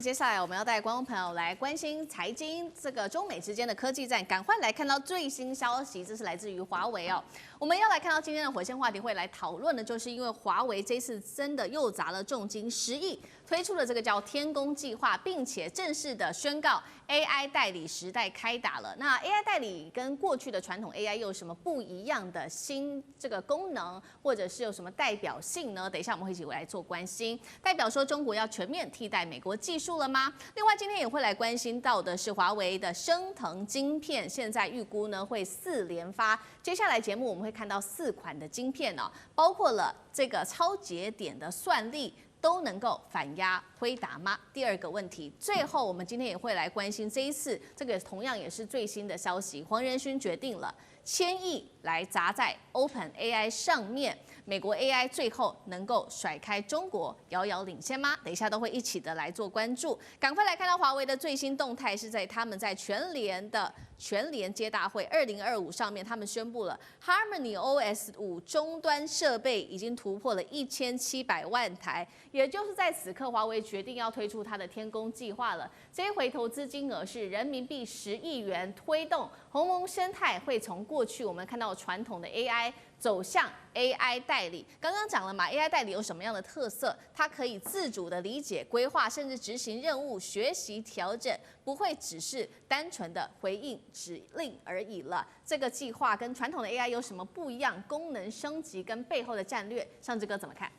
接下来我们要带观众朋友来关心财经这个中美之间的科技战，赶快来看到最新消息，这是来自于华为哦。我们要来看到今天的火线话题会来讨论的，就是因为华为这次真的又砸了重金10亿，推出了这个叫天宫计划，并且正式的宣告 AI 代理时代开打了。那 AI 代理跟过去的传统 AI 又有什么不一样的新这个功能，或者是有什么代表性呢？等一下我们会一起来做关心。代表说中国要全面替代美国技术了吗？另外今天也会来关心到的是华为的升腾晶片，现在预估呢会4连发。接下来节目我们会看到4款的晶片哦，包括了这个超节点的算力。都能够反压辉达吗？第二个问题，最后我们今天也会来关心这一次，这个同样也是最新的消息，黄仁勋决定了1000亿来砸在 OpenAI 上面，美国 AI 最后能够甩开中国，遥遥领先吗？等一下都会一起的来做关注。赶快来看到华为的最新动态，是在他们在全联接大会2025上面，他们宣布了 Harmony OS 5终端设备已经突破了1700万台，也就是在此刻，华为决定要推出它的天宫计划了。这一回投资金额是人民币10亿元，推动鸿蒙生态会从过去我们看到传统的 AI 走向 AI 代理。刚刚讲了嘛 ，AI 代理有什么样的特色？它可以自主的理解、规划，甚至执行任务、学习、调整，不会只是单纯的回应指令而已了。这个计划跟传统的 AI 有什么不一样？功能升级跟背后的战略，尚志哥怎么看？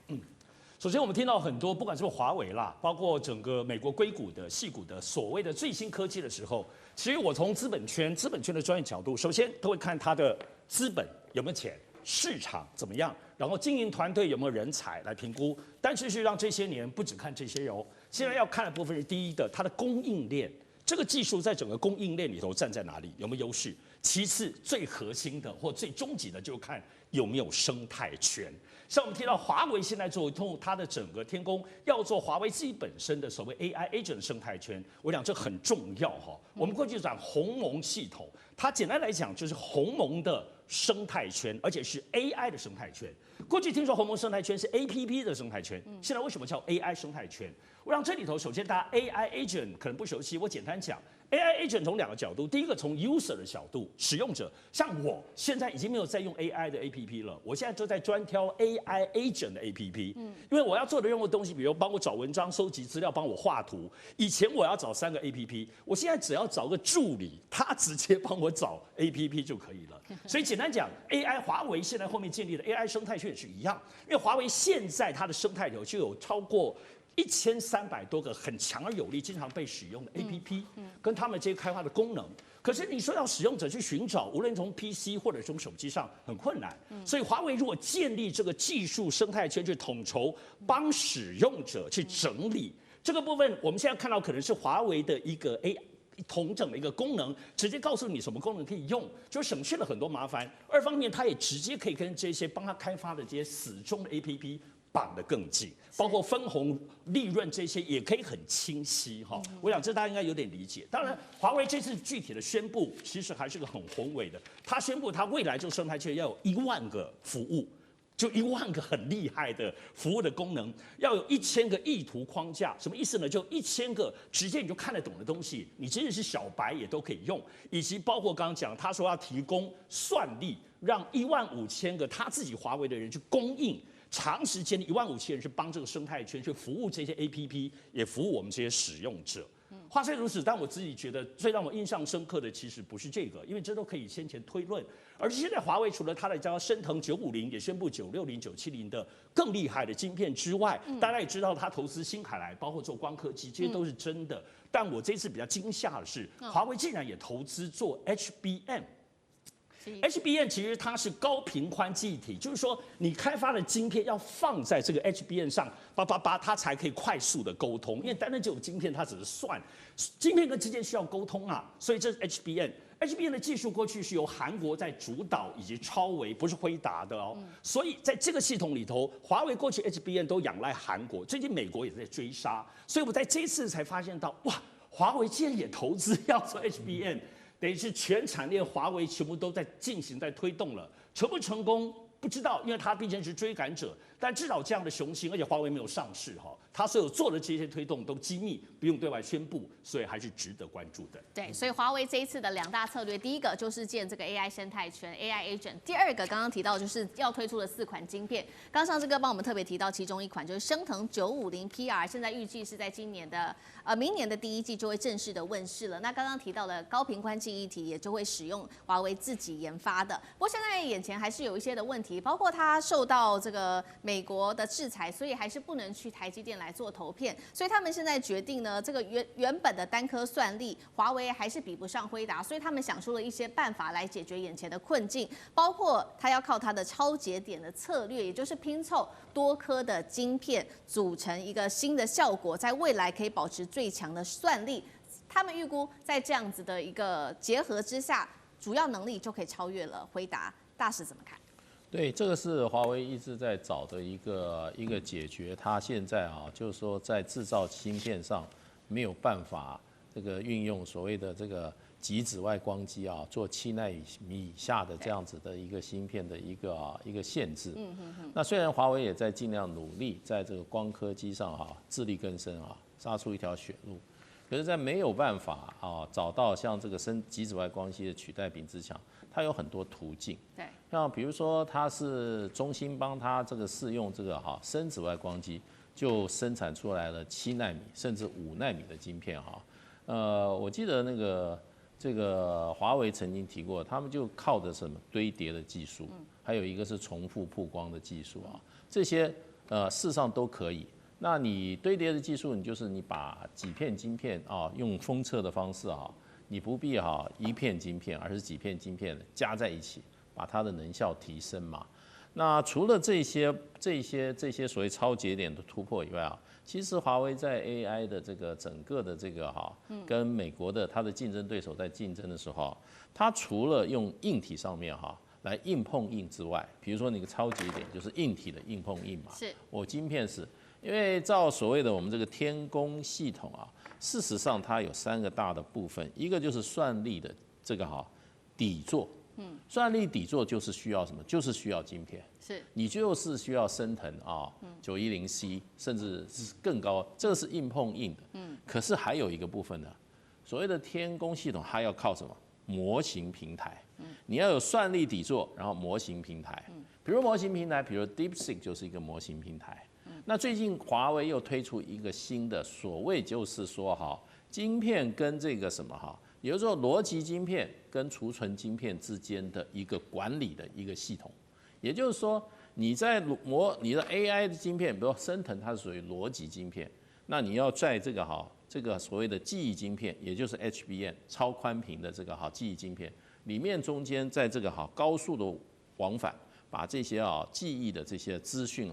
首先，我们听到很多，不管是华为啦，包括整个美国硅谷的、矽谷的所谓的最新科技的时候，其实我从资本圈的专业角度，首先都会看它的资本有没有钱，市场怎么样，然后经营团队有没有人才来评估。但是让这些年不只看这些哦，现在要看的部分是第一的，它的供应链，这个技术在整个供应链里头站在哪里，有没有优势？其次，最核心的或最终极的，就看有没有生态圈。像我们提到华为现在做通它的整个天宫，要做华为自己本身的所谓 AI agent 的生态圈，我讲这很重要哈。我们过去讲鸿蒙系统，它简单来讲就是鸿蒙的生态圈，而且是 AI 的生态圈。过去听说鸿蒙生态圈是 APP 的生态圈，现在为什么叫 AI 生态圈？我让这里头首先大家 AI agent 可能不熟悉，我简单讲 AI agent 从2个角度，第一个从 user 的角度，使用者，像我现在已经没有在用 AI 的 APP 了，我现在都在专挑 AI agent 的 APP，因为我要做的任何东西，比如帮我找文章、收集资料、帮我画图，以前我要找3个 APP， 我现在只要找个助理，他直接帮我找 APP 就可以了。所以简单讲 ，AI 华为现在后面建立的 AI 生态圈也是一样，因为华为现在它的生态流就有超过1300多个很强而有力、经常被使用的 APP，跟他们这些开发的功能。可是你说要使用者去寻找，无论从 PC 或者从手机上很困难。所以华为如果建立这个技术生态圈去统筹，帮使用者去整理这个部分，我们现在看到可能是华为的一个统整的一个功能，直接告诉你什么功能可以用，就省去了很多麻烦。二方面，它也直接可以跟这些帮他开发的这些死忠的 APP。绑得更紧，包括分红、利润这些也可以很清晰哈。我想这大家应该有点理解。当然，华为这次具体的宣布其实还是个很宏伟的。他宣布他未来这个生态圈要有1万个服务，就1万个很厉害的服务的功能，要有1000个意图框架。什么意思呢？就1000个直接你就看得懂的东西，你即使是小白也都可以用，以及包括刚刚讲，他说要提供算力，让15000个他自己华为的人去供应。长时间15000人是帮这个生态圈去服务这些 APP， 也服务我们这些使用者。话虽如此，但我自己觉得最让我印象深刻的其实不是这个，因为这都可以先前推论。而是现在华为除了它的叫升腾950，也宣布960、970的更厉害的晶片之外，大家也知道它投资新凯莱，包括做光刻机，这些都是真的。但我这次比较惊吓的是，华为竟然也投资做 HBM。HBM 其实它是高频宽记忆体，就是说你开发的晶片要放在这个 HBM 上，888，它才可以快速的沟通。因为单单只有晶片，它只是算，晶片跟之间需要沟通啊，所以这是 HBM。HBM 的技术过去是由韩国在主导以及超微，不是辉达的哦。所以在这个系统里头，华为过去 HBM 都仰赖韩国，最近美国也在追杀，所以我在这一次才发现到，哇，华为竟然也投资要做 HBM。等于是全产业华为全部都在进行、在推动了，成不成功不知道，因为它毕竟是追赶者。但至少这样的雄心，而且华为没有上市哈，它所有做的这些推动都机密，不用对外宣布，所以还是值得关注的。对，所以华为这一次的2大策略，第一个就是建这个 AI 生态圈 AI Agent， 第二个刚刚提到就是要推出的4款晶片。刚上志哥帮我们特别提到其中一款就是升腾950 PR， 现在预计是在明年的第1季就会正式的问世了。那刚刚提到的高频宽记忆体也就会使用华为自己研发的。不过现在眼前还是有一些的问题，包括它受到这个美国的制裁，所以还是不能去台积电来做投片。所以他们现在决定呢，这个原本的单颗算力，华为还是比不上辉达，所以他们想出了一些办法来解决眼前的困境，包括它要靠它的超节点的策略，也就是拼凑多颗的晶片组成一个新的效果，在未来可以保持最强的算力。他们预估在这样子的一个结合之下，主要能力就可以超越了辉达。大使怎么看？对，这个是华为一直在找的一个解决，它现在就是说在制造芯片上没有办法这个运用所谓的这个极紫外光机做7奈米以下的这样子的一个芯片的一个限制。那虽然华为也在尽量努力在这个光刻机上自力更生杀出一条血路，可是，在没有办法找到像这个极紫外光机的取代品之强，它有很多途径。对，像比如说，它是中芯帮它这个试用这个深紫外光机，就生产出来了7奈米甚至5奈米的晶片我记得这个华为曾经提过，他们就靠着什么堆叠的技术，还有一个是重复曝光的技术这些事实上都可以。那你堆叠的技术，你把几片晶片用封测的方式你不必一片晶片，而是几片晶片加在一起，把它的能效提升嘛。那除了这些所谓超节点的突破以外其实华为在 AI 的这个整个的这个跟美国的它的竞争对手在竞争的时候它除了用硬体上面来硬碰硬之外，比如说那个超节点就是硬体的硬碰硬嘛。是，我晶片是。因为照所谓的我们这个天宫系统事实上它有3个大的部分，一个就是算力的这个底座，算力底座就是需要什么？就是需要晶片，是你就是需要升腾910C，甚至是更高，这个是硬碰硬的，可是还有一个部分呢，所谓的天宫系统它要靠什么？模型平台，你要有算力底座，然后模型平台，比如模型平台，比如 DeepSeek 就是一个模型平台。那最近华为又推出一个新的，所谓就是说晶片跟这个什么也就是说逻辑晶片跟储存晶片之间的一个管理的一个系统，也就是说你在你的 AI 的晶片，比如说升腾它是属于逻辑晶片，那你要在这个所谓的记忆晶片，也就是 HBM 超宽频的这个记忆晶片里面，中间在这个高速的往返。把这些记忆的这些资讯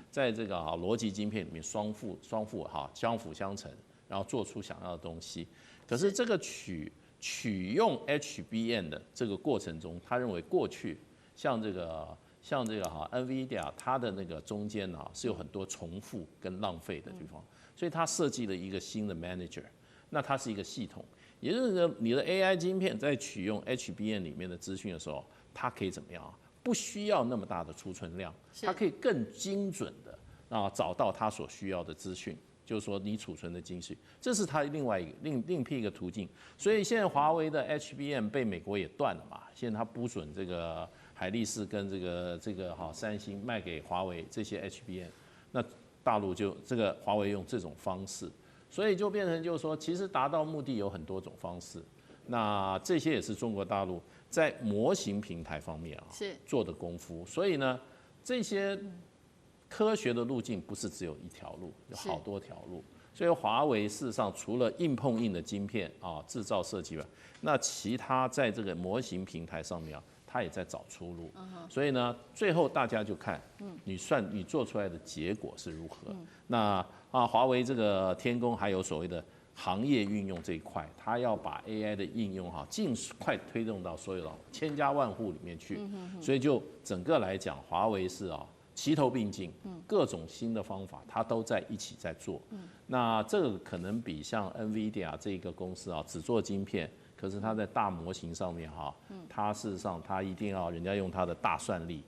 在这个逻辑晶片里面相辅相成，然后做出想要的东西。可是这个取用 HBM 的这个过程中，他认为过去像这个NVIDIA 它的那个中间是有很多重复跟浪费的地方，所以他设计了一个新的 manager， 那它是一个系统，也就是说你的 AI 晶片在取用 HBM 里面的资讯的时候，它可以怎么样？不需要那么大的储存量，它可以更精准的找到它所需要的资讯，就是说你储存的精细，这是它另外一个另辟一个途径。所以现在华为的 HBM 被美国也断了嘛，现在它不准这个海力士跟这个三星卖给华为这些 HBM， 那大陆就这个华为用这种方式，所以就变成就是说，其实达到目的有很多种方式。那这些也是中国大陆在模型平台方面做的功夫，所以呢，这些科学的路径不是只有一条路，有好多条路。所以华为事实上除了硬碰硬的晶片制造设计外，那其他在这个模型平台上面它也在找出路。所以呢，最后大家就看你做出来的结果是如何。那华为这个天宫还有所谓的行业运用这一块，它要把 AI 的应用尽快推动到所有的千家万户里面去。所以就整个来讲，华为是齐头并进，各种新的方法它都在一起在做。那这个可能比像 NVIDIA 这个公司只做晶片，可是它在大模型上面它事实上它一定要人家用它的大算力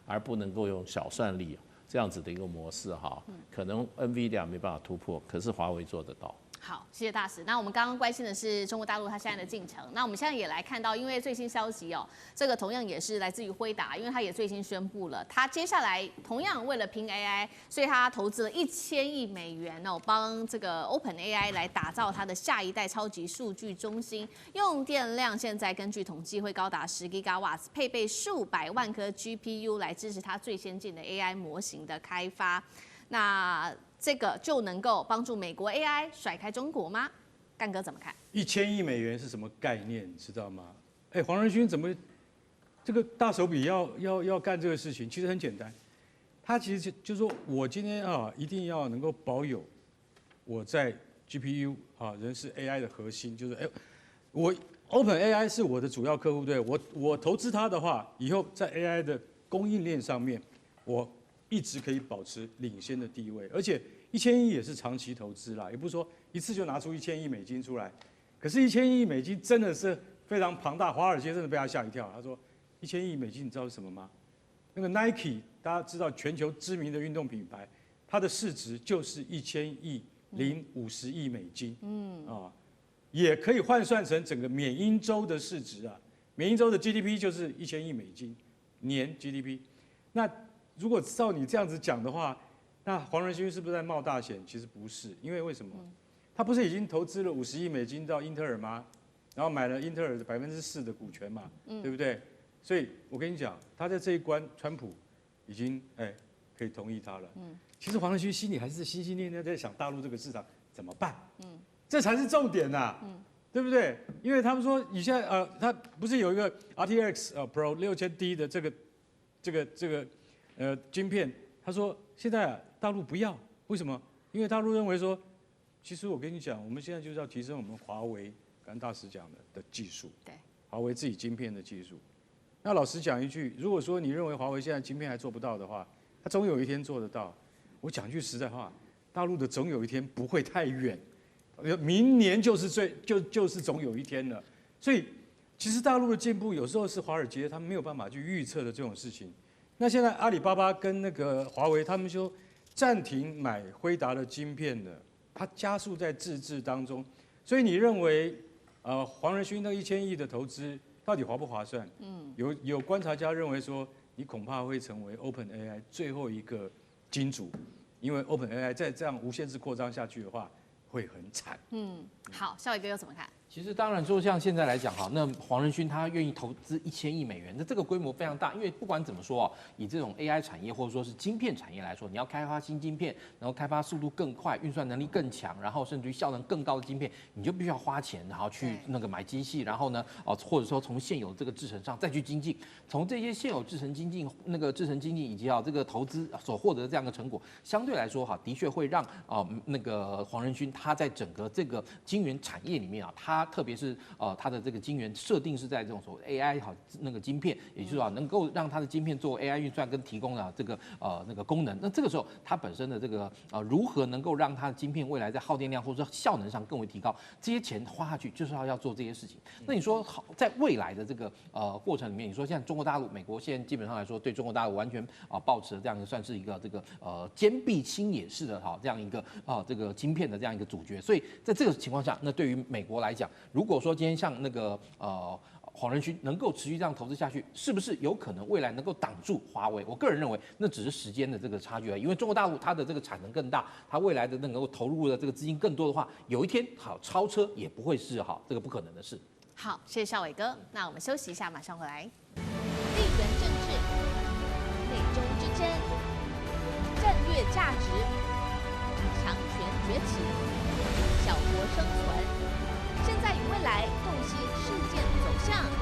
而不能够用小算力。这样子的一个模式哈，可能 NVIDIA 没办法突破，可是华为做得到。好，谢谢大使。那我们刚刚关心的是中国大陆它现在的进程。那我们现在也来看到，因为最新消息哦，这个同样也是来自于辉达，因为它也最新宣布了，它接下来同样为了拼 AI，所以它投资了1000亿美元哦，帮这个 OpenAI 来打造它的下一代超级数据中心，用电量现在根据统计会高达10 gigawatts， 配备数百万颗 GPU 来支持它最先进的 AI 模型的开发。那这个就能够帮助美国 AI 甩开中国吗？干哥怎么看？1000亿美元是什么概念？你知道吗？哎，黄仁勋怎么这个大手笔要干这个事情？其实很简单，他其实就说我今天啊一定要能够保有我在 GPU 啊仍是 AI 的核心，就是我 OpenAI 是我的主要客户，对我投资它的话，以后在 AI 的供应链上面，我一直可以保持领先的地位，而且1000亿也是长期投资啦，也不是说一次就拿出1000亿美金出来。可是1000亿美金真的是非常庞大，华尔街真的被他吓一跳。他说1000亿美金，你知道是什么吗？那个 Nike 大家知道全球知名的运动品牌，它的市值就是1000亿零50亿美金，也可以换算成整个缅因州的市值啊。缅因州的 GDP 就是1000亿美金年 GDP， 那如果照你这样子讲的话，那黄仁勋是不是在冒大险？其实不是，因为为什么？他不是已经投资了50亿美金到英特尔吗？然后买了英特尔的4%的股权嘛，对不对？所以我跟你讲，他在这一关，川普已经可以同意他了。其实黄仁勋心里还是心心念念在想大陆这个市场怎么办？这才是重点呐，对不对？因为他们说你现在他不是有一个 RTX Pro 6000D 的这个晶片，他说现在大陆不要，为什么？因为大陆认为说，其实我跟你讲，我们现在就是要提升我们华为，刚大使讲的技术，对，华为自己晶片的技术。那老实讲一句，如果说你认为华为现在晶片还做不到的话，它总有一天做得到。我讲句实在话，大陆的总有一天不会太远，明年就是总有一天了。所以其实大陆的进步有时候是华尔街他们没有办法去预测的这种事情。那现在阿里巴巴跟那个华为，他们就暂停买辉达的晶片了，它加速在自制当中。所以你认为，黄仁勋那1000亿的投资到底划不划算？有观察家认为说，你恐怕会成为 OpenAI 最后一个金主，因为 OpenAI 再这样无限制扩张下去的话，会很惨。好，孝伟哥又怎么看？其实当然说，像现在来讲哈，那黄仁勋他愿意投资1000亿美元，那这个规模非常大。因为不管怎么说啊，以这种 AI 产业或者说是晶片产业来说，你要开发新晶片，然后开发速度更快、运算能力更强，然后甚至于效能更高的晶片，你就必须要花钱，然后去那个买机器，然后呢，或者说从现有这个制程上再去精进，从这些现有制程精进、以及这个投资所获得的这样的成果，相对来说哈，的确会让那个黄仁勋他在整个这个晶圆产业里面啊，他特别是它的这个晶圆设定是在这种所谓 AI 那个晶片，也就是说能够让它的晶片做 AI 运算跟提供这个那个功能。那这个时候它本身的这个如何能够让它的晶片未来在耗电量或者说效能上更为提高，这些钱花下去就是要做这些事情。那你说好，在未来的这个过程里面，你说现在中国大陆、美国现在基本上来说对中国大陆完全抱持了这样一个算是一个这个坚壁清野式的这样一个这个晶片的这样一个主角。所以在这个情况下，那对于美国来讲，如果说今天像那个黄仁勋能够持续这样投资下去，是不是有可能未来能够挡住华为？我个人认为那只是时间的这个差距而已。因为中国大陆它的这个产能更大，它未来的能够投入的这个资金更多的话，有一天超车也不会是这个不可能的事。好，谢谢孝伟哥。那我们休息一下，马上回来。地缘政治、美中之争、战略价值、强权崛起、小国生存。现在与未来洞悉事件走向。